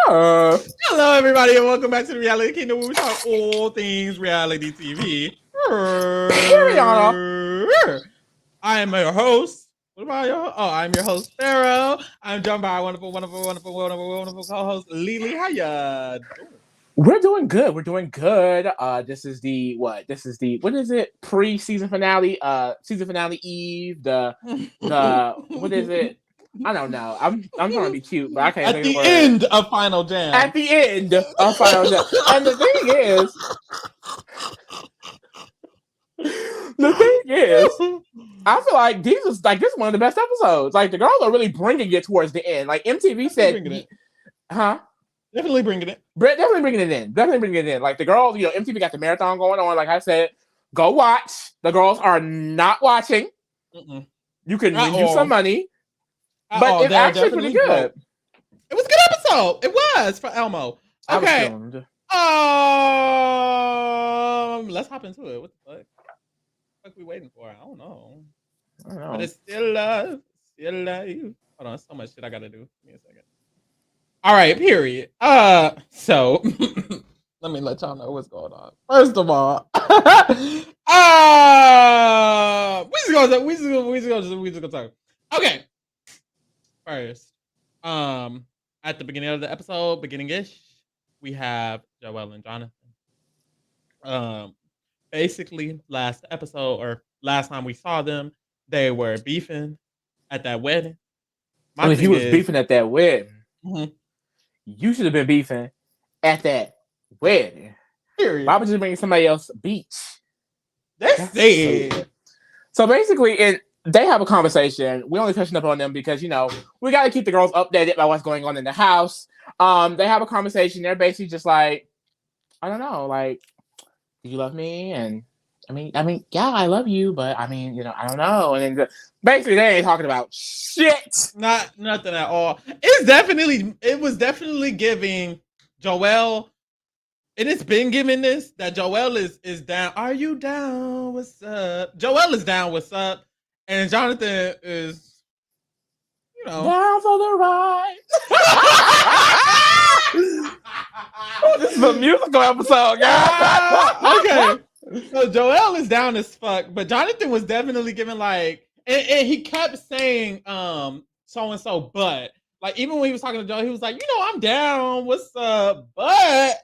Hello, everybody, and welcome back to the Reality Kingdom, where we talk all things reality TV. Period. I am your host. What about your? Oh, I'm your host, Pharaoh. I'm joined by our wonderful co-host, Lily. How ya doing? We're doing good. We're doing good. This is the what? This is the what is it? Pre-season finale. Season finale eve. The what is it? I don't know. I'm trying to be cute, but I can't At think of the the word. end of Final Jam. At the end of Final Jam. And the thing is, I feel like this is one of the best episodes. Like the girls are really bringing it towards the end. Like MTV said, huh? Definitely bringing it. Definitely bringing it in. Definitely bringing it in. Like the girls, MTV got the marathon going on. Like I said, go watch. The girls are not watching. Mm-mm. You can win you some money. But it's actually pretty good. Broke. It was a good episode. It was for Elmo. Okay. Let's hop into it. What the fuck? What are we waiting for? I don't know. But it's still love. Still live. Hold on, so much shit I gotta do. Give me a second. All right, period. So let me let y'all know what's going on. First of all, we just gonna talk. Okay. First, at the beginning of the episode, beginning-ish, we have Joelle and Jonathan. Basically, last episode or last time we saw them, they were beefing at that wedding. If he was beefing at that wedding, you should have been beefing at that wedding. Period. Why would you bring somebody else beach? That's it. So basically, they have a conversation. We only touching up on them because we got to keep the girls updated about what's going on in the house. They have a conversation. They're basically just like, I don't know, like, do you love me? And I mean, yeah, I love you, but I mean, I don't know. And then basically, they ain't talking about shit. Nothing at all. It was definitely giving Joelle. It has been giving this that Joelle is down. Are you down? What's up? Joelle is down. What's up? And Jonathan is, down for the ride. This is a musical episode, guys. Okay. So Joelle is down as fuck, but Jonathan was definitely giving like, and he kept saying, so and so, but like even when he was talking to Joe, he was like, I'm down. What's up? But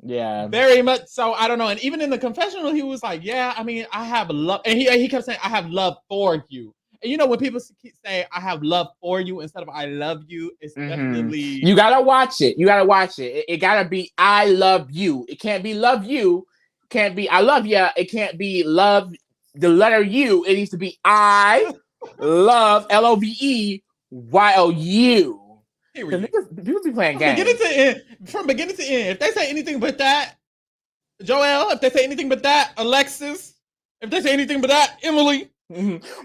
yeah, very much so. I don't know. And even in the confessional, he was like, yeah, I mean, I have love, and he kept saying, I have love for you. And when people say I have love for you instead of I love you, it's definitely you gotta watch it. It gotta be I love you. It can't be love you. Can't be I love you. It can't be love the letter U. It needs to be I love LOVEYOU. People be playing games. From beginning to end. If they say anything but that, Joelle, if they say anything but that, Alexis, if they say anything but that, Emily.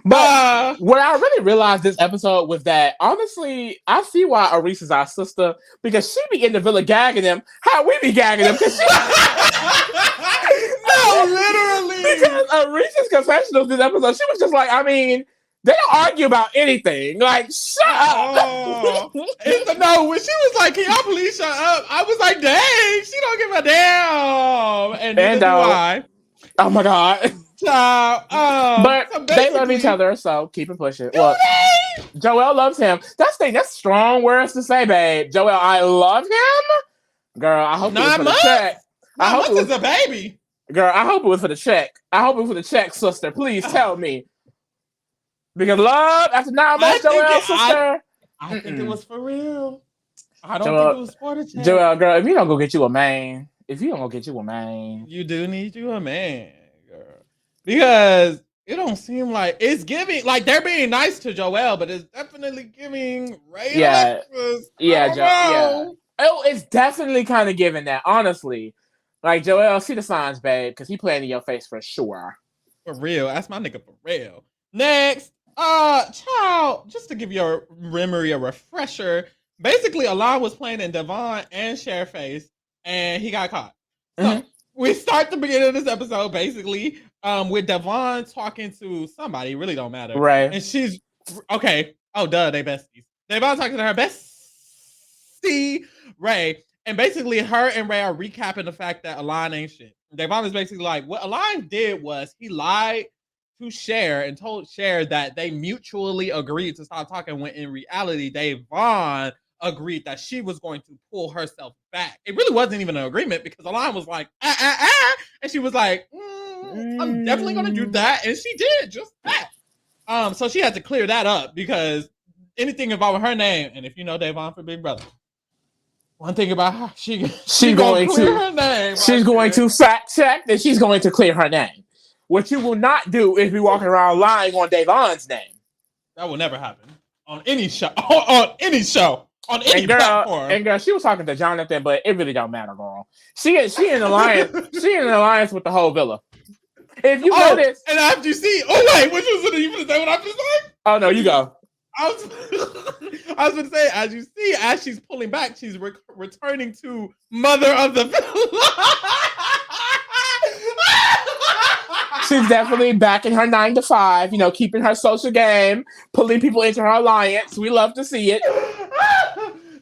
But what I really realized this episode was that honestly, I see why Arisha is our sister, because she be in the villa gagging them. How we be gagging them? No, literally. Because Arisha's confessionals this episode, she was just like, I mean, they don't argue about anything. Like, shut up. No, when she was like, can y'all please shut up? I was like, dang, she don't give a damn. And neither do I. Oh my God. But so they love each other, so keep it pushing. Well, Joelle loves him. That's strong words to say, babe. Joelle, I love him. Girl, I hope it was for the check. I hope it was a baby. Girl, I hope it was for the check. I hope it was for the check, sister. Please tell me. Because love after 9 months, Joelle, sister. I think it was for real. I don't think it was for the check. Joelle, girl, if you don't go get you a man, you do need you a man, girl. Because it don't seem like it's giving, like they're being nice to Joelle, but it's definitely giving Ray Alexis. Yeah. Oh, it's definitely kind of giving that, honestly. Like, Joelle, see the signs, babe, because he playing in your face for sure. For real. That's my nigga for real. Next, child, just to give your memory a refresher, basically Alon was playing in Devon and Shareface, and he got caught. So we start the beginning of this episode, basically, with Devon talking to somebody, really don't matter. Right. And she's, okay, oh, duh, they besties. Devon talking to her bestie, Ray. And basically, her and Ray are recapping the fact that Alon ain't shit. Devon is basically like, what Alon did was he lied to Cher and told Cher that they mutually agreed to stop talking when in reality, Devon agreed that she was going to pull herself back. It really wasn't even an agreement because Alon was like, and she was like, I'm definitely going to do that. And she did just that. So she had to clear that up because anything involving her name, and if you know Devon from Big Brother, one thing about her, she's going to clear her name. She's going to fact check and she's going to clear her name. What you will not do is be walking around lying on Devon's name. That will never happen on any show. On any show. On any platform. And girl, she was talking to Jonathan, but it really don't matter, girl. She in alliance. She in an alliance with the whole villa. If you notice, and after you see, which was it? You gonna say what I'm just saying? Oh no, you go. I was going to say, as you see, as she's pulling back, she's returning to mother of the villa. She's definitely back in her 9 to 5, keeping her social game, pulling people into her alliance. We love to see it.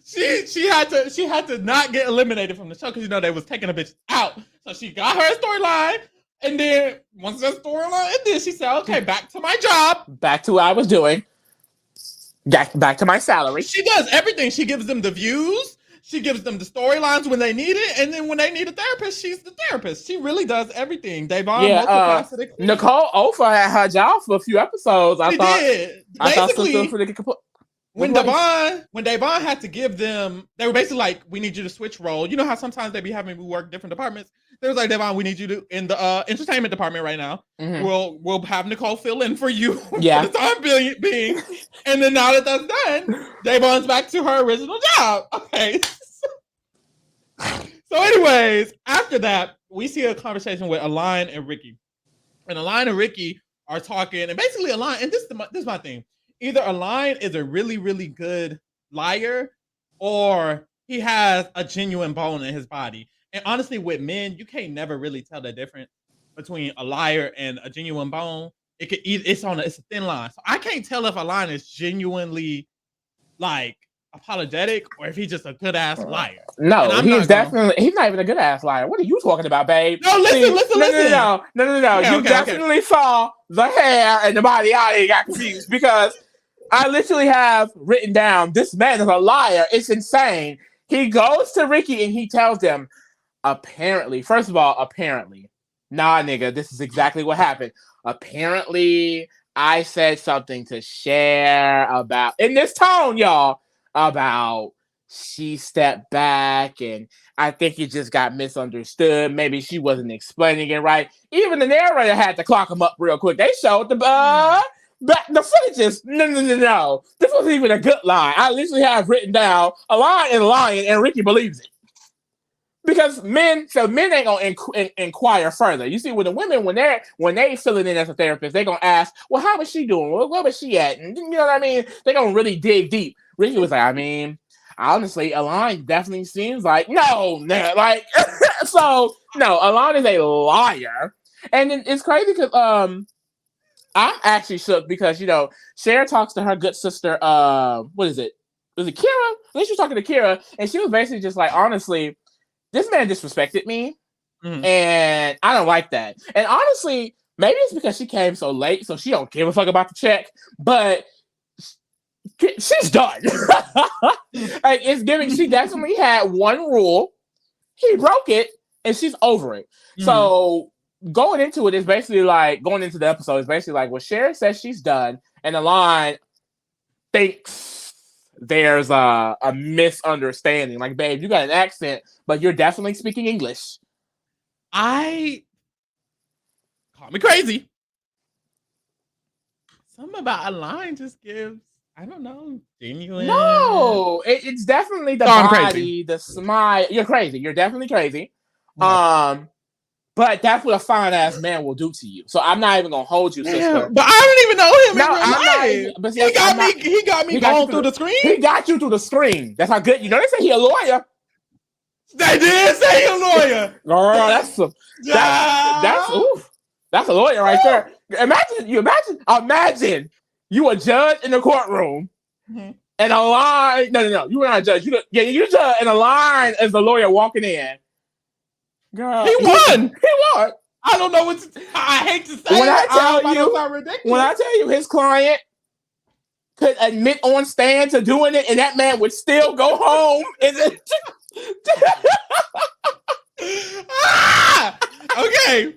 She had to not get eliminated from the show because they was taking a bitch out. So she got her storyline. And then once that storyline ended, she said, okay, back to my job. Back to what I was doing. Back to my salary. She does everything. She gives them the views. She gives them the storylines when they need it. And then when they need a therapist, she's the therapist. She really does everything. Devon, multifaceted. Nicole Oprah had her job for a few episodes. I thought when Devon had to give them, they were basically like, we need you to switch role. You know how sometimes they be having me work different departments? They was like, Devon, we need you to in the entertainment department right now. Mm-hmm. We'll have Nicole fill in for you for the time being. And then now that that's done, Devon's back to her original job. Okay. So anyways, after that, we see a conversation with Alon and Ricky. And Alon and Ricky are talking, and basically Alon, and this is my thing. Either Alon is a really, really good liar, or he has a genuine bone in his body. And honestly, with men, you can't never really tell the difference between a liar and a genuine bone. It's a thin line. So I can't tell if Alon is genuinely like apologetic or if he's just a good ass liar. No, he's not even a good ass liar. What are you talking about, babe? No, listen. No. Okay, you definitely saw the hair and the body. I got confused because I literally have written down, this man is a liar. It's insane. He goes to Ricky and he tells them, apparently, nah, nigga, this is exactly what happened. Apparently, I said something to Cher about, in this tone, y'all, about she stepped back and I think it just got misunderstood. Maybe she wasn't explaining it right. Even the narrator had to clock him up real quick. They showed the footages. No. This wasn't even a good lie. I literally have written down a lie and lying, and Ricky believes it. Because men ain't gonna inquire further. You see, with the women, when they filling in as a therapist, they gonna ask, well, how was she doing? Where was she at? And you know what I mean? They gonna really dig deep. Ricky was like, honestly, Alon definitely seems like no, like so no, Alon is a liar. And it's crazy because I'm actually shook because Cher talks to her good sister, what is it? Was it Kira? I think she was talking to Kira, and she was basically just like, honestly, this man disrespected me, and I don't like that. And honestly, maybe it's because she came so late, so she don't give a fuck about the check, but she's done. Like, it's giving, she definitely had one rule, he broke it, and she's over it. So going into it is basically like, going into the episode is basically like, well, Cher says she's done, and Alon thinks there's a misunderstanding. Like, babe, you got an accent, but you're definitely speaking English. Call me crazy. Something about Alon just gives, I don't know, genuine. No, it's definitely the body, the smile. You're crazy. You're definitely crazy. Yeah. But that's what a fine ass man will do to you. So I'm not even gonna hold you, sister. Yeah, but I don't even know him. No, he got me going through the screen. He got you through the screen. That's how good. They say he a lawyer. They did say he a lawyer. Girl, that's a lawyer right there. Imagine you a judge in the courtroom, and a line. No. You were not a judge. You judge, and a line as the lawyer walking in. Girl, He won. He won. I don't know what I hate to say. When I tell you, ridiculous. when I tell you, his client could admit on stand to doing it, and that man would still go home. Okay.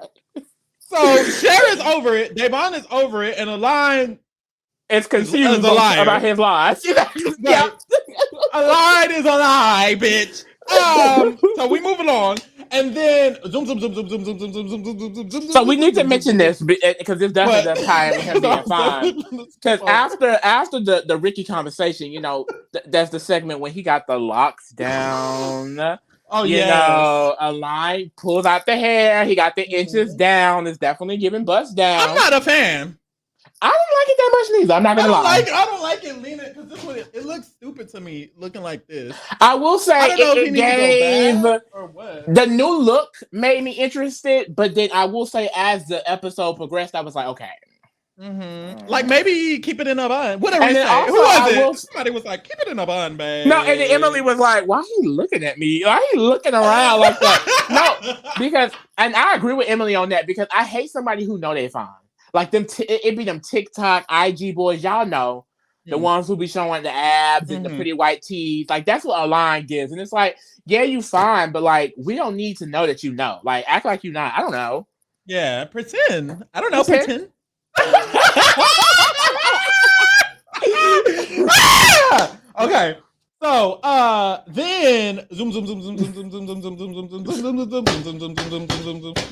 So Cher is over it. Devon is over it, and a line is confused about his lies. Yeah. A line is a lie, bitch. So we moving on, and then zoom. So we need to mention this because this definitely does tie in with him being fine. Because after the Ricky conversation, that's the segment when he got the locks down. Oh you know, a line pulls out the hair. He got the inches down. It's definitely giving bust down. I'm not a fan. I don't like it that much neither. I'm not gonna lie. I don't like it leaning because this one it looks stupid to me looking like this. I will say it gave or what. The new look made me interested, but then I will say as the episode progressed, I was like, okay. Mm-hmm. Like maybe keep it in a bun. Whatever you say. Also, who was it? Somebody was like, keep it in a bun, babe. No, and then Emily was like, why are you looking at me? Why are you looking around like that? No, because, and I agree with Emily on that because I hate somebody who know they fine. Like them, it be them TikTok, IG boys, y'all know. The ones who be showing the abs and the pretty white teeth. Like, that's what a line gives. And it's like, yeah, you fine, but like, we don't need to know that you know. Like, act like you not. I don't know. Yeah, pretend. I don't know, pretend. Okay. So then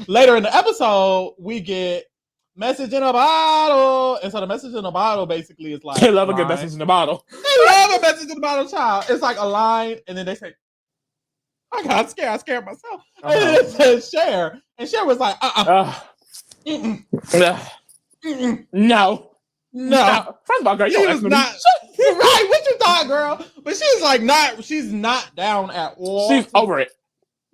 later in the episode we get message in a bottle. And so the message in a bottle basically is like they love a good message in a bottle. They love a message in a bottle, child. It's like a line, and then they say, I got scared. I scared myself. And then it says Cher. And Cher was like, No. First of all, girl, you don't not right. What you thought, girl? But she's like she's not down at all. She's over it.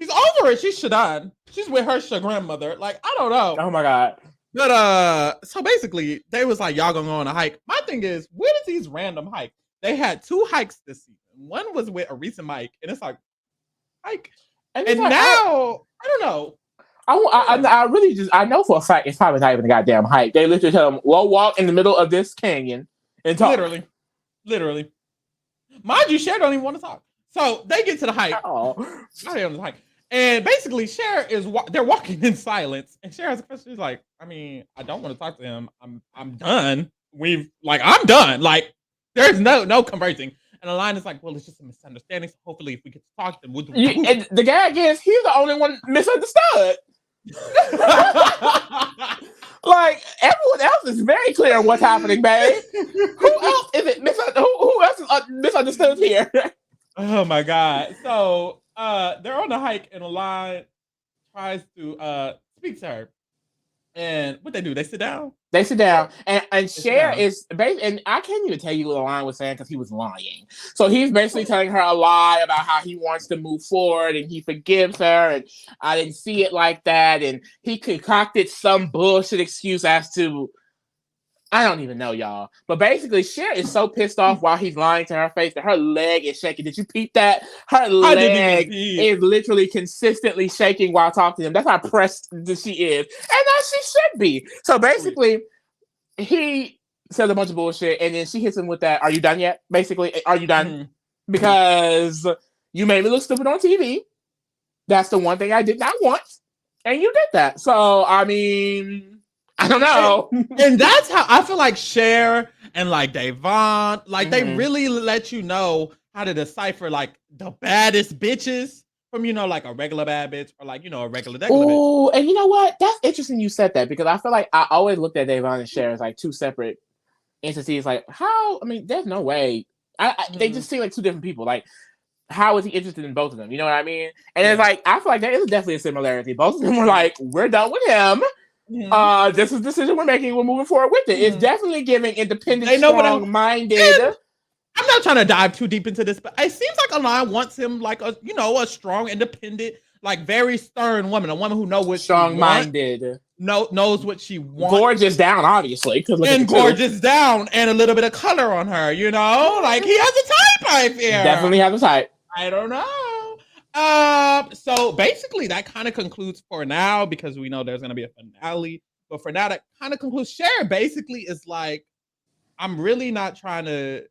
She's over it. She's Shadan. She's with her grandmother. Like, I don't know. Oh my God. But so basically they was like, y'all gonna go on a hike. My thing is, where is these random hikes? They had 2 hikes this season. One was with Arisa Mike, and it's like hike. And like, now I don't know. I really I know for a fact it's probably not even a goddamn hike. They literally tell them, "Well, walk in the middle of this canyon and talk." Literally. Mind you, Cher don't even want to talk. So they get to the hike. Oh, on the hike, and basically Cher is they're walking in silence, and Cher has a question. She's like, I mean, I don't want to talk to him. I'm done. I'm done. Like, there's no conversing. And the line is like, well, it's just a misunderstanding. So hopefully, if we get to talk to them, and the gag is he's the only one misunderstood. Like, everyone else is very clear on what's happening, babe. Who else is it? Who else is misunderstood here? Oh my God! So they're on the hike, and a line tries to speak to her. And what they do? They sit down. They sit down, and Cher is basically, and I can't even tell you what the line was saying because he was lying. So he's basically telling her a lie about how he wants to move forward and he forgives her, and I didn't see it like that, and he concocted some bullshit excuse as to, I don't even know, y'all. But basically, Cher is so pissed off while he's lying to her face that her leg is shaking. Did you peep that? Her leg is literally consistently shaking while talking to him. That's how pressed she is. And as she should be. So basically, he says a bunch of bullshit, and then she hits him with that, are you done yet? Basically, are you done? Mm-hmm. Because you made me look stupid on TV. That's the one thing I did not want. And you did that. So, I mean, I don't know. And that's how I feel like Cher and like Devon, like they really let you know how to decipher like the baddest bitches from, like a regular bad bitch or like, a regular bitch. Oh, and you know what? That's interesting you said that because I feel like I always looked at Devon and Cher as like 2 separate entities. Like, how? I mean, there's no way. They just seem like 2 different people. Like, how is he interested in both of them? You know what I mean? And it's like, I feel like there is definitely a similarity. Both of them were like, we're done with him. Mm-hmm. This is the decision we're making. We're moving forward with it. It's definitely giving independent, strong-minded. I'm not trying to dive too deep into this, but it seems like Alana wants him like a strong, independent, like very stern woman, a woman who knows what strong-minded. knows what she wants. Gorgeous down, obviously. And gorgeous down and a little bit of color on her, you know? Like, he has a type right there. Definitely has a type. I don't know. So basically that kind of concludes for now, because we know there's going to be a finale. But for now, that kind of concludes. Cher basically is like, I'm really not trying to,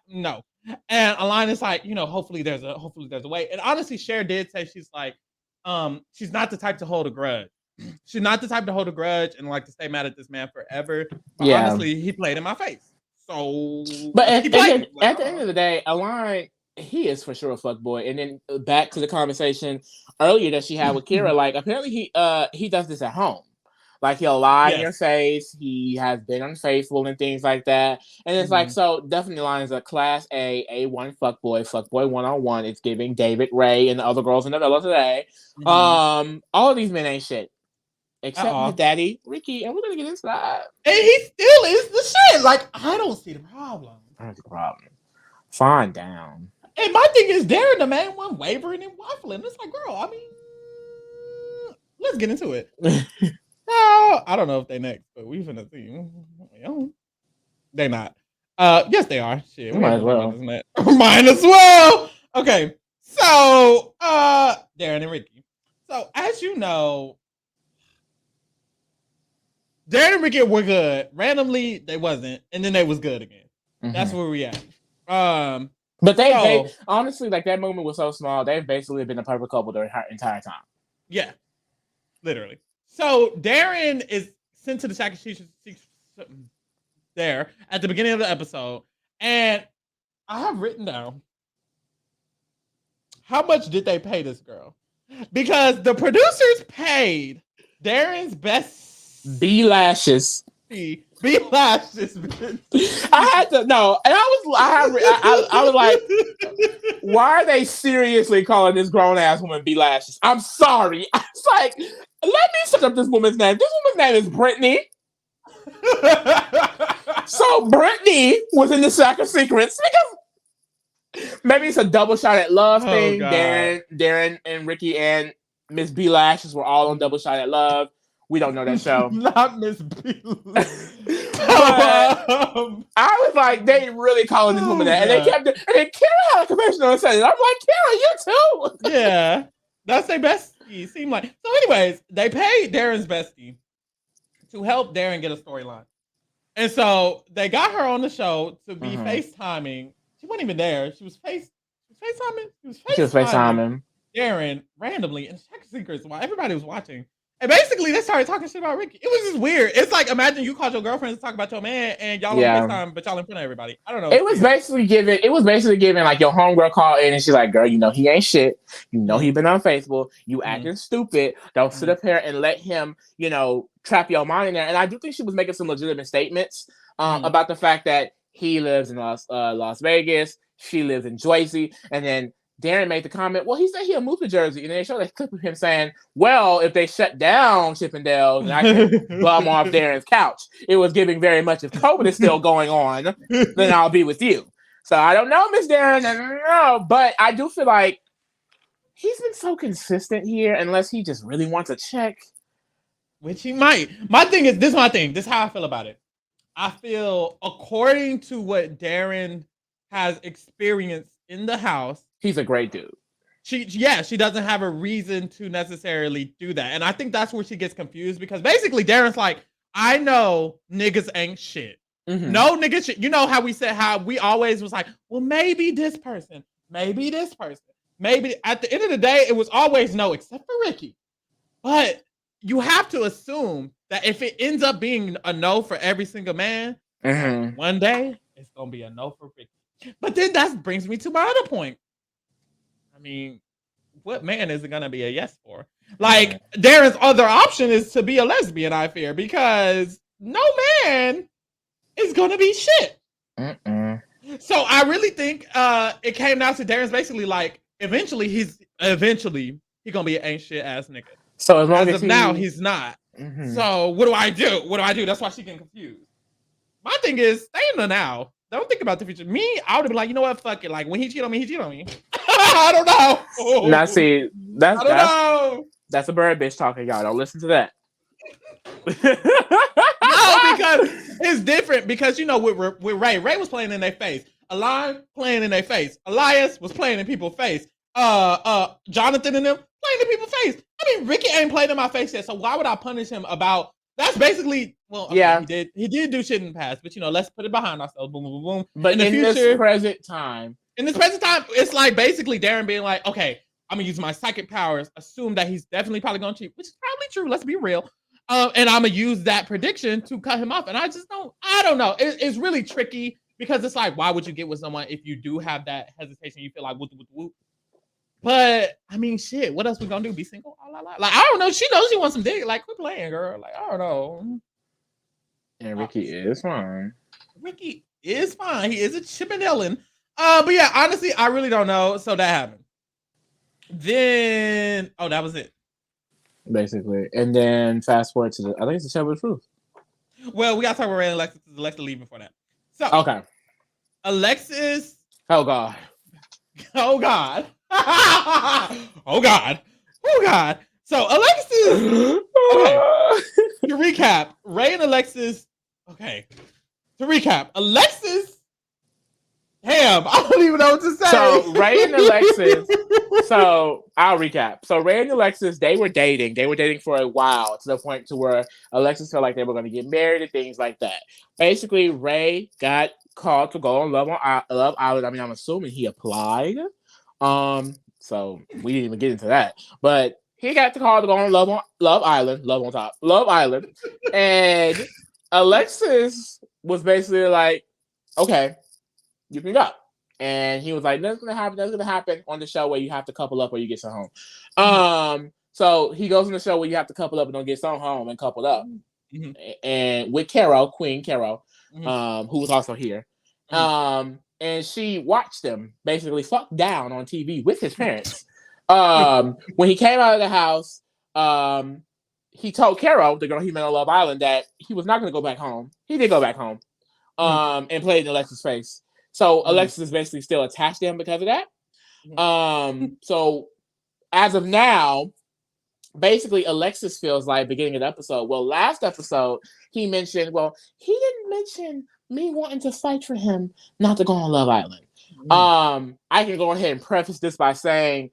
no. And Alana's like, you know, hopefully there's a way. And honestly, Cher did say she's like, she's not the type to hold a grudge. She's not the type to hold a grudge and like to stay mad at this man forever. But honestly, he played in my face. So, but at the end of the day, Alana, he is for sure a fuckboy. And then back to the conversation earlier that she had with Kira, like apparently he does this at home. Like he'll lie in your face. He has been unfaithful and things like that. And it's like, so definitely Alana is a class A1 fuckboy 101. It's giving David, Ray, and the other girls in the villa today. All of these men ain't shit. Except his daddy, Ricky, and we're gonna get into that. And he still is the shit. Like, I don't see the problem. That's the problem. Fine down. And my thing is, Darren, the main one, wavering and waffling. It's like, girl, I mean, let's get into it. I don't know if they next, but we finna see. They not. Yes, they are. Shit, might as well. Might as well. Okay, so Darren and Ricky. So as you know, Darren and Ricky were good. Randomly, they wasn't, and then they was good again. That's where we at. But they honestly, like, that moment was so small. They've basically been a perfect couple the entire time. Yeah, literally. So Darren is sent to the sacrifice there at the beginning of the episode, and I have written down how much did they pay this girl, because the producers paid Darren's best B lashes. B lashes. I had to know, and I was like, why are they seriously calling this grown ass woman B lashes? I'm sorry. I was like, let me set up this woman's name. This woman's name is Brittany. So Brittany was in the Sack of Secrets because maybe it's a double shot at love thing. God. Darren and Ricky and Miss B lashes were all on Double Shot at Love. We don't know that show. Not Miss B. I was like, they really calling this woman that. And they kept it. And then Kara had a confessional and said it. I'm like, Kara, you too. Yeah. That's their bestie. Seemed like. So, anyways, they paid Darren's bestie to help Darren get a storyline. And so they got her on the show to be FaceTiming. She wasn't even there. She was FaceTiming. She was FaceTiming Darren randomly in Sack of Secrets while everybody was watching. And basically, they started talking shit about Ricky. It was just weird. It's like, imagine you called your girlfriend to talk about your man, and y'all on FaceTime, but y'all in front of everybody. I don't know. It was basically giving like your homegirl call in, and she's like, "Girl, you know he ain't shit. You know he been unfaithful. You acting stupid. Don't sit up here and let him, you know, trap your mind in there." And I do think she was making some legitimate statements about the fact that he lives in Las Vegas, she lives in Jersey, and then Darren made the comment, well, he said he'll move to Jersey. And they showed a clip of him saying, well, if they shut down Chippendales, and I can bum off Darren's couch. It was giving very much, if COVID is still going on, then I'll be with you. So I don't know, Miss Darren. I don't know. But I do feel like he's been so consistent here, unless he just really wants a check. Which he might. My thing is, this is my thing. This is how I feel about it. I feel, according to what Darren has experienced in the house, he's a great dude. She doesn't have a reason to necessarily do that. And I think that's where she gets confused, because basically Darren's like, I know niggas ain't shit. No niggas shit. You know how we said, how we always was like, well, maybe this person, maybe this person. Maybe at the end of the day, it was always no, except for Ricky. But you have to assume that if it ends up being a no for every single man, one day it's going to be a no for Ricky. But then that brings me to my other point. I mean, what man is it going to be a yes for? Like, Darren's other option is to be a lesbian, I fear, because no man is going to be shit. So I really think it came down to Darren's basically like, eventually he going to be an ain't shit ass nigga. So as long as of now, he's not. So what do I do? That's why she getting confused. My thing is, stay in the now. Don't think about the future. Me, I would be like, you know what? Fuck it. Like, when he cheat on me, he cheat on me. I don't know. Now, see, that's a bird bitch talking, y'all. Don't listen to that. No, because it's different. Because with Ray was playing in their face. Alon playing in their face. Elias was playing in people's face. Jonathan and them playing in people's face. I mean, Ricky ain't played in my face yet, so why would I punish him about? That's basically okay, yeah. He did do shit in the past, but let's put it behind ourselves. Boom, boom, boom. But in the future, this present time, it's like basically Darren being like, okay, I'm gonna use my psychic powers, assume that he's definitely probably gonna cheat, which is probably true. Let's be real. And I'm gonna use that prediction to cut him off. And I don't know. It's really tricky because it's like, why would you get with someone if you do have that hesitation? You feel like whoop, whoop, whoop. But I mean, shit. What else we gonna do? Be single? Like I don't know. She knows she wants some dick. Like quit playing, girl. Like I don't know. And Ricky is fine. Ricky is fine. He is a Chippendale. But yeah, honestly, I really don't know. So that happened. Then that was it. Basically. And then fast forward to I think it's the Show of Truth. Well, we gotta talk about Ray and Alexis. Alexa leaving for that. So okay. Alexis. Oh God. Oh God. Oh God. Oh God. So Alexis. Okay. To recap, Ray and Alexis. Okay. To recap, Alexis. Damn, I don't even know what to say. So Ray and Alexis. So I'll recap. So Ray and Alexis, they were dating. They were dating for a while to the point to where Alexis felt like they were going to get married and things like that. Basically, Ray got called to go on Love Island. I mean, I'm assuming he applied. So we didn't even get into that. But he got the call to go on Love Island. And Alexis was basically like, okay, you can go. And he was like, that's gonna happen on the show where you have to couple up or you get sent home. So he goes on the show where you have to couple up and don't get sent home and coupled up. Mm-hmm. And with Queen Carol, mm-hmm. Who was also here. Mm-hmm. And she watched him basically fuck down on TV with his parents. When he came out of the house, he told Carol, the girl he met on Love Island, that he was not going to go back home. He did go back home and played in Alexis' face. So Alexis is basically still attached to him because of that. So as of now, basically Alexis feels like beginning of the episode. Well, last episode, he mentioned, he didn't mention me wanting to fight for him not to go on Love Island. I can go ahead and preface this by saying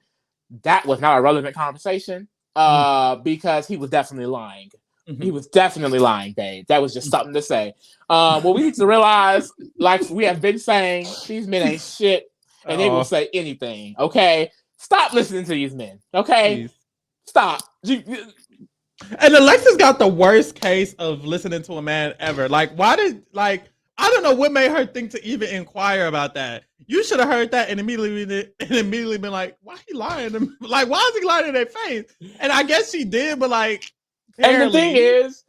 that was not a relevant conversation because he was definitely lying. Mm-hmm. He was definitely lying, babe. That was just something to say. What we need to realize, like we have been saying, these men ain't shit and they will say anything, okay? Stop listening to these men, okay? Please. Stop. And Alexis got the worst case of listening to a man ever. Like, I don't know what made her think to even inquire about that. You should have heard that and immediately been like, why he lying? Like, why is he lying in their face? And I guess she did, but like, barely. And the thing is,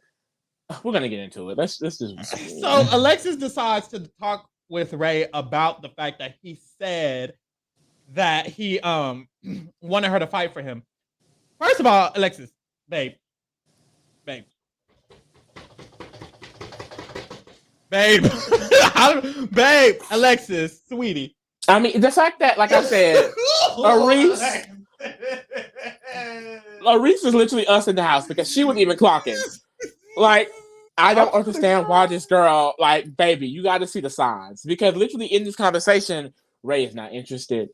we're gonna get into it. Let's just. So Alexis decides to talk with Ray about the fact that he said that he wanted her to fight for him. First of all, Alexis, babe, Alexis, sweetie. I mean, the fact that, like I said, Aris is literally us in the house because she wasn't even clocking. Like, I don't understand why this girl, like, baby, you got to see the signs. Because literally in this conversation, Ray is not interested.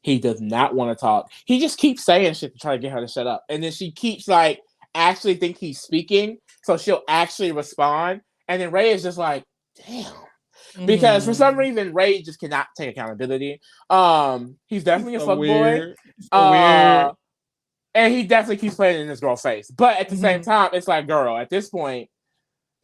He does not want to talk. He just keeps saying shit to try to get her to shut up. And then she keeps, like, actually think he's speaking. So she'll actually respond. And then Ray is just like, damn. Because for some reason, Ray just cannot take accountability. He's definitely a fuckboy. Weird. And he definitely keeps playing in this girl's face. But at the same time, it's like, girl, at this point,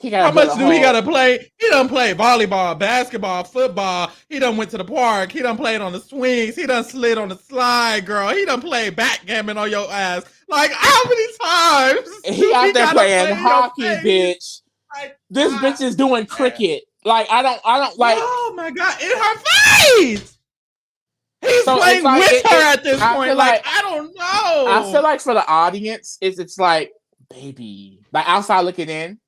he got. How much do he gotta play? He done play volleyball, basketball, football. He done went to the park. He done played on the swings. He done slid on the slide, girl. He done played backgammon on your ass. Like, how many times? He out there playing hockey, bitch. Like, this bitch is doing cricket. Like, I don't like. Oh my God, in her face. He's playing with her at this point. Like, I don't know. I feel like for the audience, it's like, baby, like outside looking in.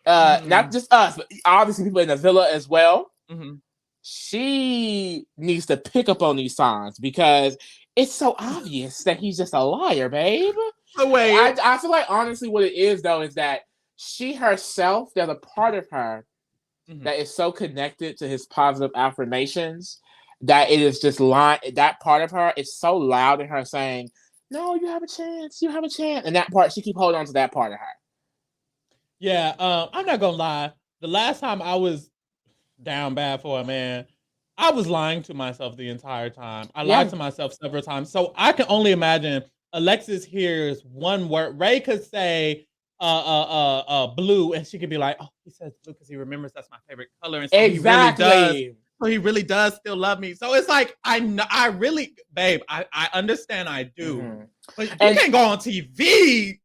Not just us, but obviously people in the villa as well. Mm-hmm. She needs to pick up on these signs because it's so obvious that he's just a liar, babe. Wait, I feel like honestly what it is though is that she herself, there's a part of her that is so connected to his positive affirmations that it is just that part of her is so loud in her saying, no, you have a chance, and that part, she keep holding on to that part of her. Yeah, I'm not gonna lie. The last time I was down bad for a man, I was lying to myself the entire time. I lied to myself several times. So I can only imagine Alexis hears one word. Ray could say blue, and she could be like, oh, he says blue because he remembers that's my favorite color. And so Exactly. he really does still love me. So it's like, I really, babe, I understand I do. Mm-hmm. But you can't go on TV.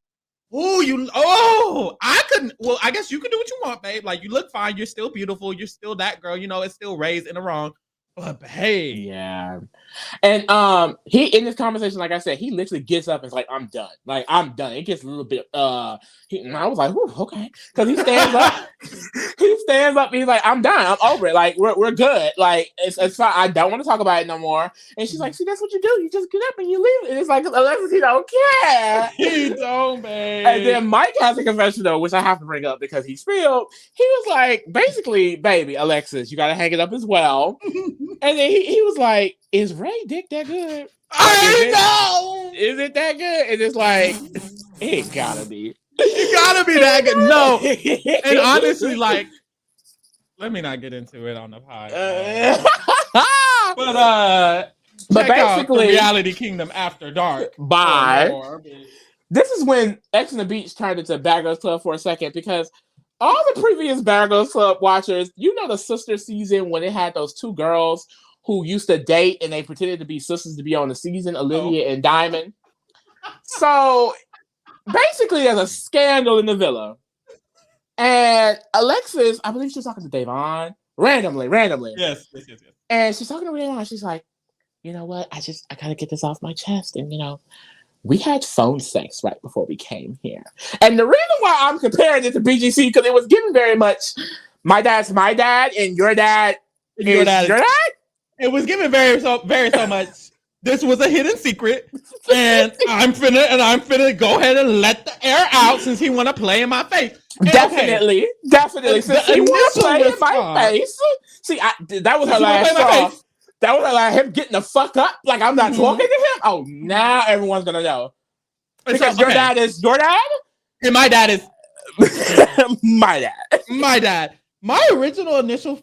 I couldn't. Well, I guess you can do what you want, babe. Like, you look fine. You're still beautiful. You're still that girl. You know, it's still raised in the wrong. But, babe. Yeah. And he, in this conversation, like I said, he literally gets up and is like, I'm done. Like, I'm done. It gets a little bit, I was like, okay. Because he stands up. And he's like, I'm done. I'm over it. Like, we're good. Like, it's fine. I don't want to talk about it no more. And she's like, see, that's what you do. You just get up and you leave. And it's like, Alexis, he don't care. He don't, babe. And then Mike has a confessional, which I have to bring up because he spilled. He was like, basically, baby, Alexis, you got to hang it up as well. And then he was like, is Ray dick that good? I know. Is it that good? And it's like, it gotta be. It gotta be that good. No. And honestly, like, let me not get into it on the podcast. But basically, Reality Kingdom After Dark. Bye. This is when X on the Beach turned into Bad Girls Club for a second, because all the previous Bad Girls Club watchers, you know, the sister season when it had those two girls who used to date and they pretended to be sisters to be on the season, Olivia and Diamond. So basically, there's a scandal in the villa. And Alexis, I believe she was talking to Davon randomly. Yes. And she's talking to Davon. She's like, you know what? I gotta get this off my chest. And, you know, we had phone sex right before we came here. And the reason why I'm comparing it to BGC, because it was given very much, my dad's my dad and your dad is your dad. It was given very so much. This was a hidden secret, and I'm finna go ahead and let the air out since he want to play in my face. And definitely. Since he want to play in my face. See, that was her last straw. That was like him getting the fuck up. Like, I'm not talking to him. Oh, now everyone's gonna know because your dad is your dad, and my dad is my dad. My dad. My original initial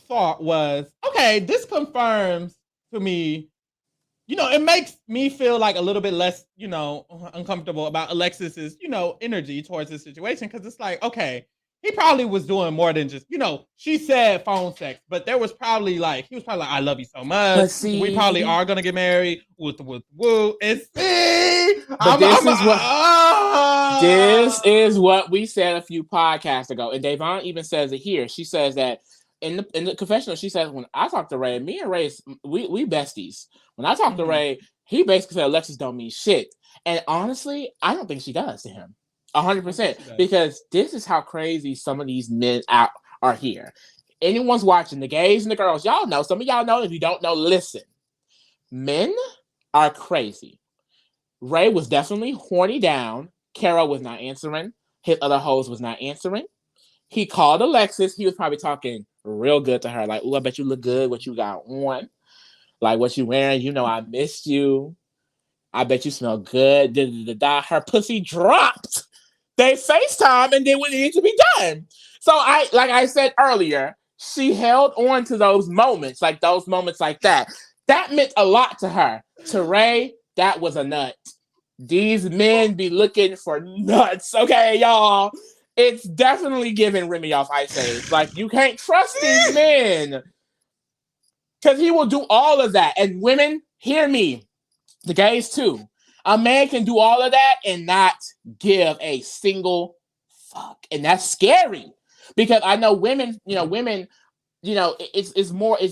thought was, okay, this confirms to me, you know, it makes me feel like a little bit less, you know, uncomfortable about Alexis's, you know, energy towards this situation. Cause it's like, okay, he probably was doing more than just, you know, she said phone sex, but there was probably like, he was probably like, I love you so much. See, we probably are going to get married. Woo. And see, this is what we said a few podcasts ago. And Davon even says it here. She says that in the confessional, she says, when I talk to Ray, me and Ray, we besties. When I talk to Ray, he basically said Alexis don't mean shit. And honestly, I don't think she does to him. 100%. Because this is how crazy some of these men are here. Anyone's watching, the gays and the girls, y'all know. Some of y'all know. If you don't know, listen. Men are crazy. Ray was definitely horny down. Carol was not answering. His other hoes was not answering. He called Alexis. He was probably talking real good to her. Like, oh, I bet you look good. What you got on? Like, what you wearing? You know, I missed you. I bet you smell good. Her pussy dropped. They FaceTime and did what needed to be done. So like I said earlier, she held on to those moments like that. That meant a lot to her. To Ray, that was a nut. These men be looking for nuts. Okay, y'all. It's definitely giving Remy off Ice Age. Like, you can't trust these men. Because he will do all of that. And women, hear me. The gays too. A man can do all of that and not give a single fuck. And that's scary. Because I know women, it's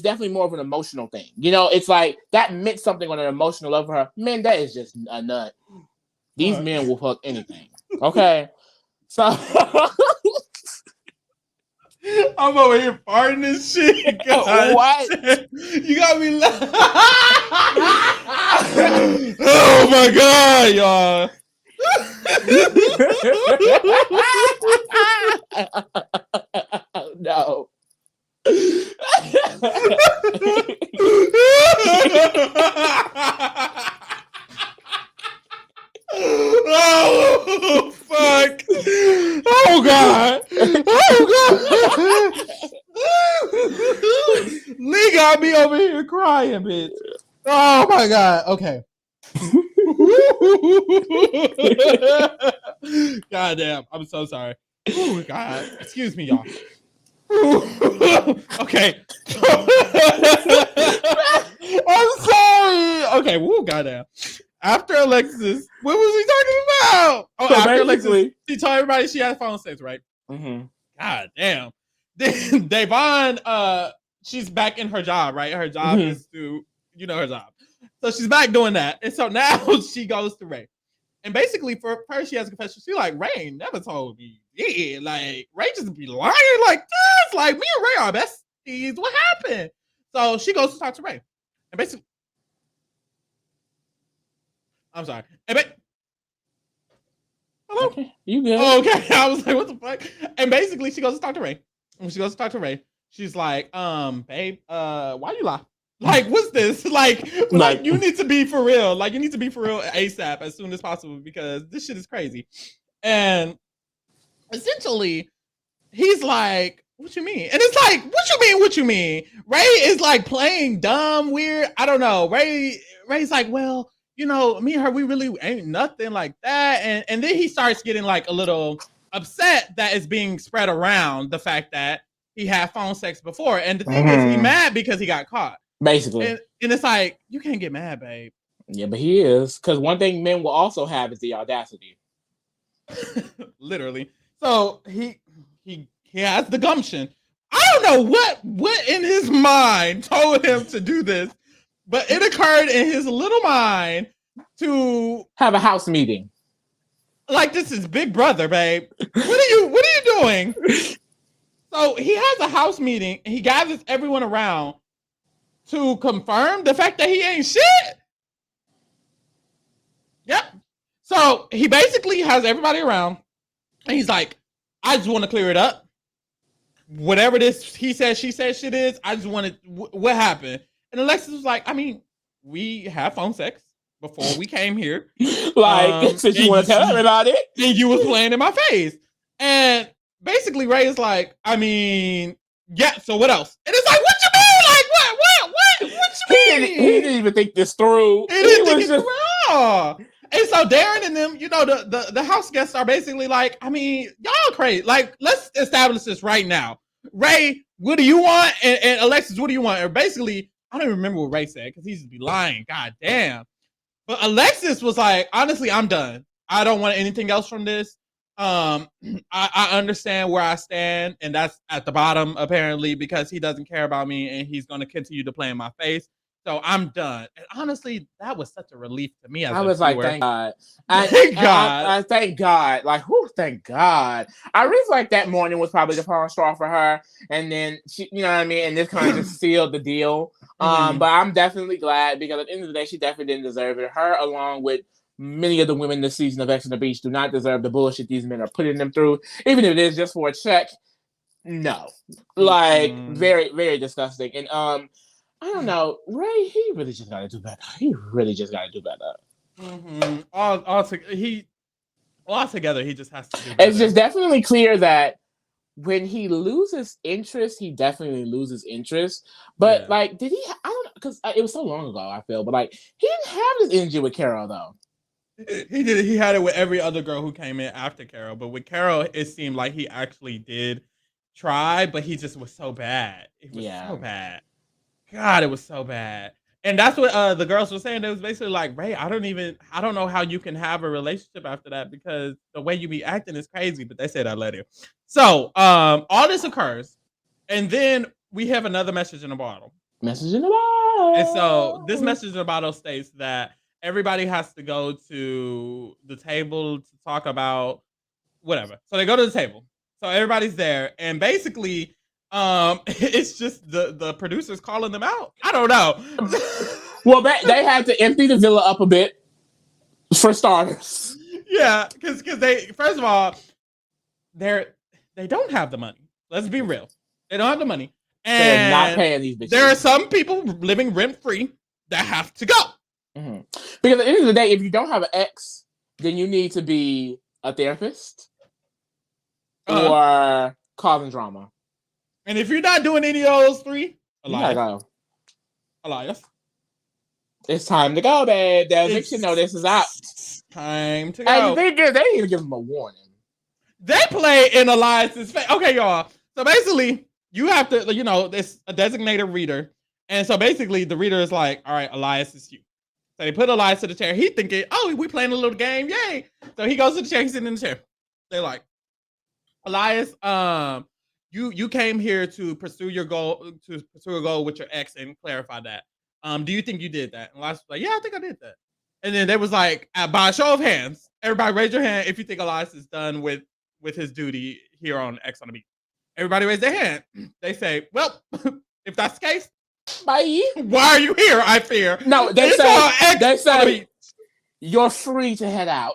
definitely more of an emotional thing. You know, it's like that meant something on an emotional level for her. Man, that is just a nut. These men will fuck anything. Okay. So I'm over here farting this shit. God. What? You got me laughing. Oh my God, y'all. No. Oh fuck! Oh god! Oh god! Lee got me over here crying, bitch. Oh my god. Okay. God damn. I'm so sorry. Oh god. Excuse me, y'all. Okay. I'm sorry. Okay. Woo, goddamn. After Alexis, what was we talking about? Oh, So after Alexis, basically- she told everybody she had phone sex, right? Mhm. God damn. Then Devon, she's back in her job, right? Her job Mhm. is to, you know, her job. So she's back doing that. And so now she goes to Ray. And basically, for her, she has a confession. She's like, Ray never told me. Yeah, like, Ray just be lying like this. Like, me and Ray are besties. What happened? So she goes to talk to Ray. And basically, I'm sorry. Hello? Okay, you good? Oh, okay. I was like, what the fuck? And basically, she goes to talk to Ray. When she goes to talk to Ray, she's like, babe, why you lie? Like, what's this? Like, you need to be for real. Like, you need to be for real ASAP as soon as possible because this shit is crazy. And essentially, he's like, what you mean? And it's like, what you mean? What you mean? Ray is like playing dumb, weird. I don't know. Ray's like, well, you know, me and her, we really ain't nothing like that. And then he starts getting like a little upset that it's being spread around the fact that he had phone sex before. And the thing is, he mad because he got caught. Basically. And it's like, you can't get mad, babe. Yeah, but he is. Because one thing men will also have is the audacity. Literally. So he has the gumption. I don't know what in his mind told him to do this, but it occurred in his little mind to have a house meeting. Like, this is Big Brother, babe. What are you doing? So he has a house meeting and he gathers everyone around to confirm the fact that he ain't shit. Yep. So he basically has everybody around and he's like, I just want to clear it up. Whatever this he said, she said shit is, I just wanted, what happened? And Alexis was like, I mean, we had phone sex before we came here. Like, since you want to tell everybody. And you was playing in my face. And basically Ray is like, I mean, yeah, so what else? And it's like, what you mean? Like, what you mean? He didn't even think this through. He didn't think it through. And so Darren and them, you know, the house guests are basically like, I mean, y'all crazy. Like, let's establish this right now. Ray, what do you want? And Alexis, what do you want? Or basically, I don't even remember what Ray said because he used to be lying. God damn. But Alexis was like, honestly, I'm done. I don't want anything else from this. I understand where I stand, and that's at the bottom, apparently, because he doesn't care about me and he's going to continue to play in my face. So I'm done. And honestly, that was such a relief to me. I was like, thank God. Thank God. I thank God. Like, whoo, thank God. I really feel like that morning was probably the final straw for her. And then, she, you know what I mean? And this kind of just sealed the deal. But I'm definitely glad because at the end of the day, she definitely didn't deserve it. Her, along with many of the women this season of Ex on the Beach, do not deserve the bullshit these men are putting them through. Even if it is just for a check. No. Like, very, very disgusting. And, I don't know. Ray, he really just got to do better. He really just got to do better. Altogether, he just has to do better. It's just definitely clear that when he loses interest, he definitely loses interest. But, like, did he... I don't know, because it was so long ago, I feel. But, like, he didn't have this energy with Carol, though. He did. He had it with every other girl who came in after Carol. But with Carol, it seemed like he actually did try, but he just was so bad. It was so bad. God, it was so bad. And that's what the girls were saying. It was basically like, Ray, I don't know how you can have a relationship after that because the way you be acting is crazy. But they said I let him. So all this occurs. And then we have another message in a bottle. Message in a bottle. And so this message in a bottle states that everybody has to go to the table to talk about whatever. So they go to the table. So everybody's there. And basically, it's just the producers calling them out. I don't know. Well, they had to empty the villa up a bit, for starters. Yeah, because they first of all, they don't have the money. Let's be real. They don't have the money. They're not And paying these bitches. there are some people living rent free that have to go. Mm-hmm. Because at the end of the day, if you don't have an ex, then you need to be a therapist or causing drama. And if you're not doing any of those three, you gotta go. Elias. It's time to go, babe. The eviction notice is out. Time to go. And the thing is, they didn't even give him a warning. They play in Elias's face. Okay, y'all. So basically, you have to, there's a designated reader. And so basically, the reader is like, all right, Elias is you. So they put Elias to the chair. He thinking, oh, we playing a little game. Yay. So he goes to the chair. He's sitting in the chair. They're like, Elias, you came here to pursue your goal, with your ex and clarify that. Do you think you did that? And Elias was like, yeah, I think I did that. And then they was like, by a show of hands, everybody raise your hand if you think Elias is done with his duty here on X on the Beach. Everybody raise their hand. They say, well, if that's the case, bye. Why are you here? I fear. No, they say you're free to head out.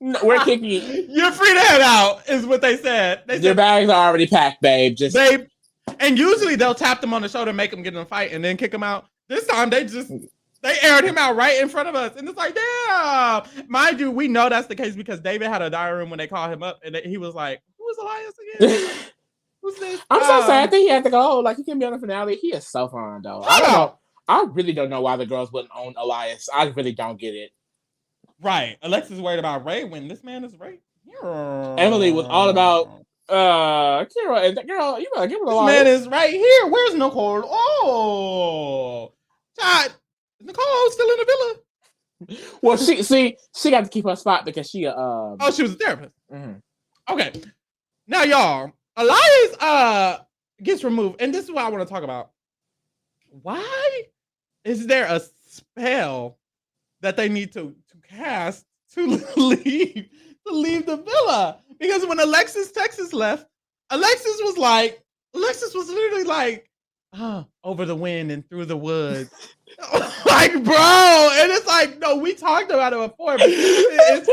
No, we're kicking you. You're free to head out, is what they said. Your bags are already packed, babe. And usually they'll tap them on the shoulder, make them get in a fight, and then kick them out. This time they aired him out right in front of us, and it's like, damn. Mind you, we know that's the case because David had a diary room when they called him up, and he was like, "Who is Elias again? Who's this?" I'm so sad that he had to go. Like, he can be on the finale. He is so fun, though. I don't know. I really don't know why the girls wouldn't own Elias. I really don't get it. Right. Alexis worried about Ray when this man is Ray. Emily was all about Kira, and girl, you better give her a This man is right here. Where's Nicole? Oh, God. Is Nicole still in the villa? Well, she got to keep her spot because she she was a therapist. Mm-hmm. Okay. Now, y'all, Elias gets removed, and this is what I want to talk about. Why is there a spell that they need to cast to leave the villa? Because when Alexis Texas left, Alexis was literally like, over the wind and through the woods. Like, bro, and it's like, no, we talked about it before, but it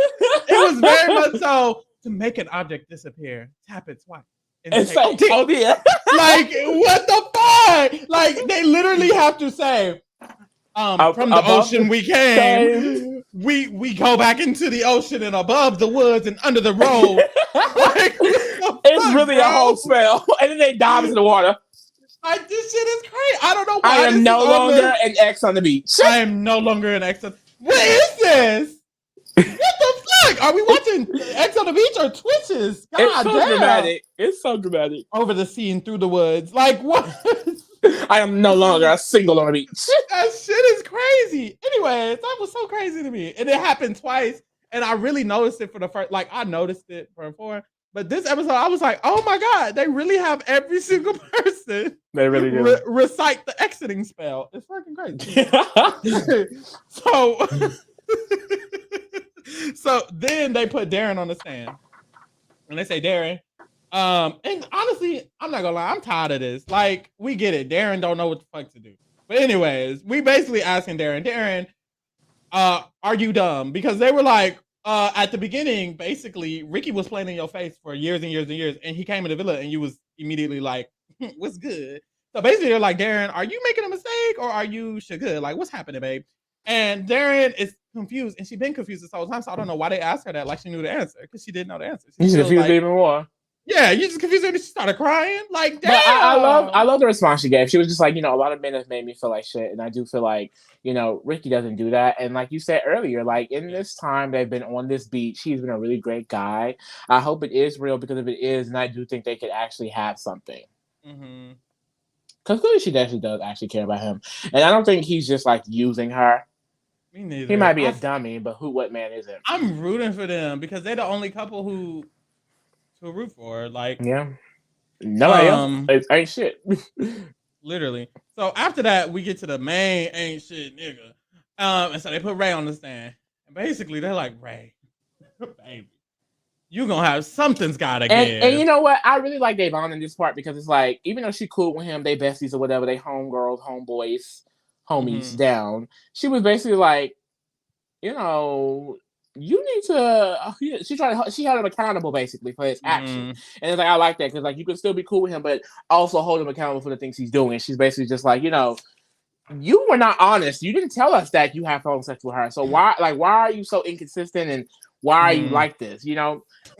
was very much so to make an object disappear, tap it twice. And say, oh yeah. Like, what the fuck? Like, they literally have to say, from the ocean we came. We go back into the ocean and above the woods and under the road. Like, it's really a whole spell. And then they dive into the water. Like, this shit is crazy. I don't know why. I am no longer an X on the beach. I am no longer an X on. What is this? What the fuck? Are we watching X on the Beach or Twitches? God it's so damn. dramatic. It's so dramatic. Over the sea and through the woods. Like, what? I am no longer a single on the beach. That shit is crazy. Anyways, that was so crazy to me. And it happened twice. And I really noticed it for the first, I noticed it before. But this episode, I was like, oh my God, they really have every single person. They really do. Recite the exiting spell. It's fucking crazy. So then they put Darren on the stand. And they say, Darren, and honestly, I'm not gonna lie, I'm tired of this. Like, we get it. Darren don't know what the fuck to do. But anyways, we basically asking Darren, are you dumb? Because they were like, at the beginning, basically, Ricky was playing in your face for years and years and years, and he came in the villa and you was immediately like, what's good? So basically, they're like, Darren, are you making a mistake or are you good? Like, what's happening, babe? And Darren is confused, and she's been confused this whole time, so I don't know why they asked her that like she knew the answer, because she didn't know the answer. She's confused even more. Yeah, you just confused her and she started crying. Like, damn. But I love the response she gave. She was just like, a lot of men have made me feel like shit. And I do feel like, Ricky doesn't do that. And like you said earlier, like in this time they've been on this beach, he's been a really great guy. I hope it is real, because if it is, and I do think they could actually have something. Mm-hmm. Because clearly she actually does actually care about him. And I don't think he's just like using her. Me neither. He might be a dummy, but what man isn't? I'm rooting for them because they're the only couple who to root for. Like, yeah, nobody else ain't shit. Literally. So after that, we get to the main ain't shit nigga. And so they put Ray on the stand, and basically they're like, Ray, baby, you gonna have something's gotta give. And you know what? I really like Devon in this part because it's like, even though she cool with him, they besties or whatever, they homegirls, homeboys, homies down. She was basically like, you know, you need to. She held him accountable basically for his action, Mhm. and it's like I like that because like you can still be cool with him, but also hold him accountable for the things he's doing. And she's basically just like, you were not honest. You didn't tell us that you have phone sex with her. So why are you so inconsistent and why are you Mhm. like this? Why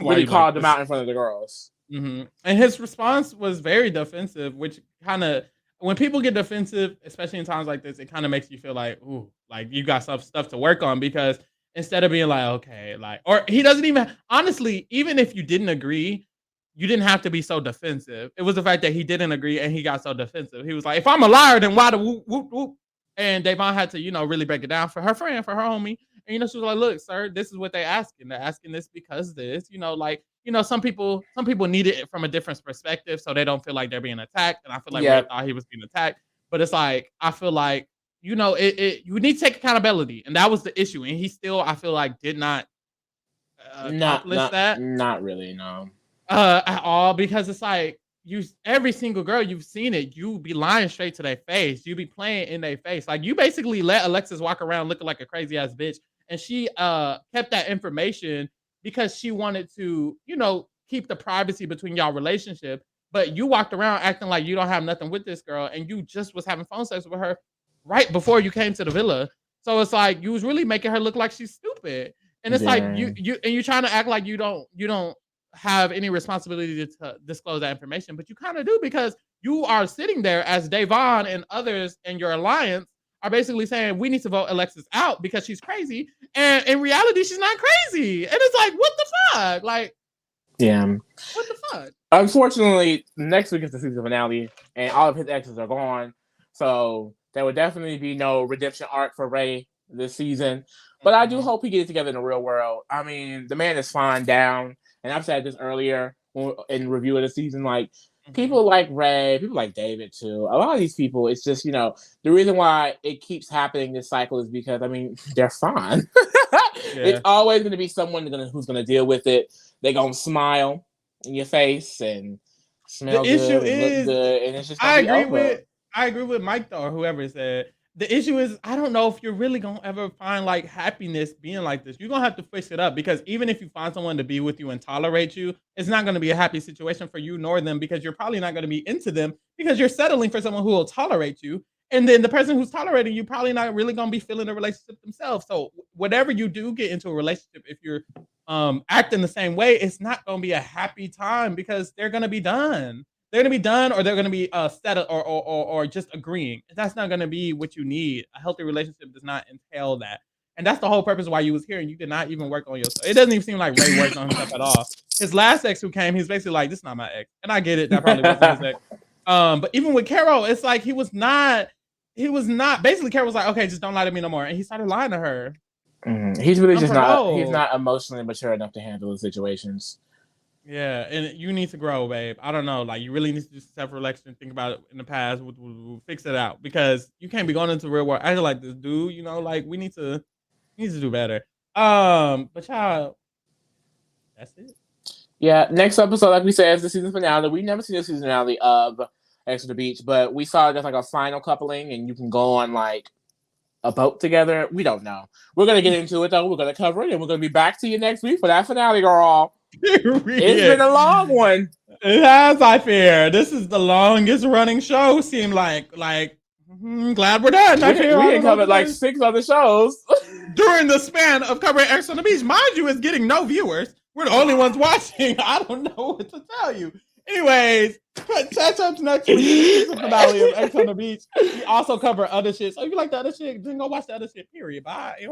Really you like called them this? out in front of the girls. And his response was very defensive, which kind of, when people get defensive, especially in times like this, it kind of makes you feel like, ooh, like you got some stuff to work on because instead of being like, okay, like, or he doesn't even, honestly, even if you didn't agree, you didn't have to be so defensive. It was the fact that he didn't agree and he got so defensive. He was like, if I'm a liar, then why the whoop, whoop, whoop? And Davon had to, really break it down for her friend, for her homie. And, she was like, look, sir, this is what they asking. They're asking this because this, like, some people need it from a different perspective so they don't feel like they're being attacked. And I feel like Ray Yep. thought he was being attacked. But it's like, I feel like, you need to take accountability. And that was the issue. And he still, I feel like, did not Not accomplish not that not really, no. at all, because it's like, every single girl you've seen it, you be lying straight to their face. You be playing in their face. Like, you basically let Alexis walk around looking like a crazy ass bitch. And she kept that information because she wanted to, keep the privacy between y'all relationship. But you walked around acting like you don't have nothing with this girl and you just was having phone sex with her right before you came to the villa. So it's like you was really making her look like she's stupid. And it's like Yeah. you're trying to act like you don't have any responsibility to disclose that information, but you kind of do because you are sitting there as Davon and others in your alliance are basically saying we need to vote Alexis out because she's crazy, and in reality she's not crazy. And it's like, what the fuck? Like, Yeah. what the fuck? Unfortunately, next week is the season finale, and all of his exes are gone. So there will definitely be no redemption arc for Ray this season. But I do Mhm. hope he gets together in the real world. I mean, the man is flying down, and I've said this earlier in review of the season. Like Mhm. people like Ray, people like David too. A lot of these people, it's just the reason why it keeps happening this cycle is because they're fine. It's Yeah. always going to be someone who's going to deal with it. They're going to smile in your face and smell The issue good and look is, good, and it's just gonna I be agree over. with I agree with Mike though, or whoever said. The issue is I don't know if you're really gonna ever find like happiness being like this. You're gonna have to fix it up because even if you find someone to be with you and tolerate you, it's not gonna be a happy situation for you nor them because you're probably not gonna be into them because you're settling for someone who will tolerate you. And then the person who's tolerating you probably not really gonna be feeling the relationship themselves. So whatever you do get into a relationship, if you're acting the same way, it's not gonna be a happy time because they're gonna be done. They're gonna be done, or they're gonna be settled, or just agreeing. That's not gonna be what you need. A healthy relationship does not entail that, and that's the whole purpose why you was here. And you did not even work on yourself. It doesn't even seem like Ray worked on himself at all. His last ex who came, he's basically like, "This is not my ex," and I get it. That probably wasn't his ex. But even with Carol, it's like he was not. He was not. Basically, Carol was like, "Okay, just don't lie to me no more," and he started lying to her. He's really just not. He's Unprovoked. not emotionally mature enough to handle the situations. Yeah, and you need to grow, babe. I don't know. Like, you really need to do self-reflection, think about it in the past, fix it out because you can't be going into the real world acting like this dude. Like we need to do better. But child, that's it. Yeah. Next episode, like we said, is the season finale. We never seen the season finale of Ex on the Beach, but we saw just like a final coupling, and you can go on like a boat together. We don't know. We're gonna get into it though. We're gonna cover it, and we're gonna be back to you next week for that finale, girl. It's been Period. a long one. It has, I fear. This is the longest running show. Seem like, glad we're done. I fear. We I had don't know what covered to like say. 6 other shows. During the span of covering X on the Beach. Mind you, it's getting no viewers. We're the only ones watching. I don't know what to tell you. Anyways, catch up next week for the season finale of X on the Beach. We also cover other shit. So if you like the other shit, then go watch the other shit, period. Bye.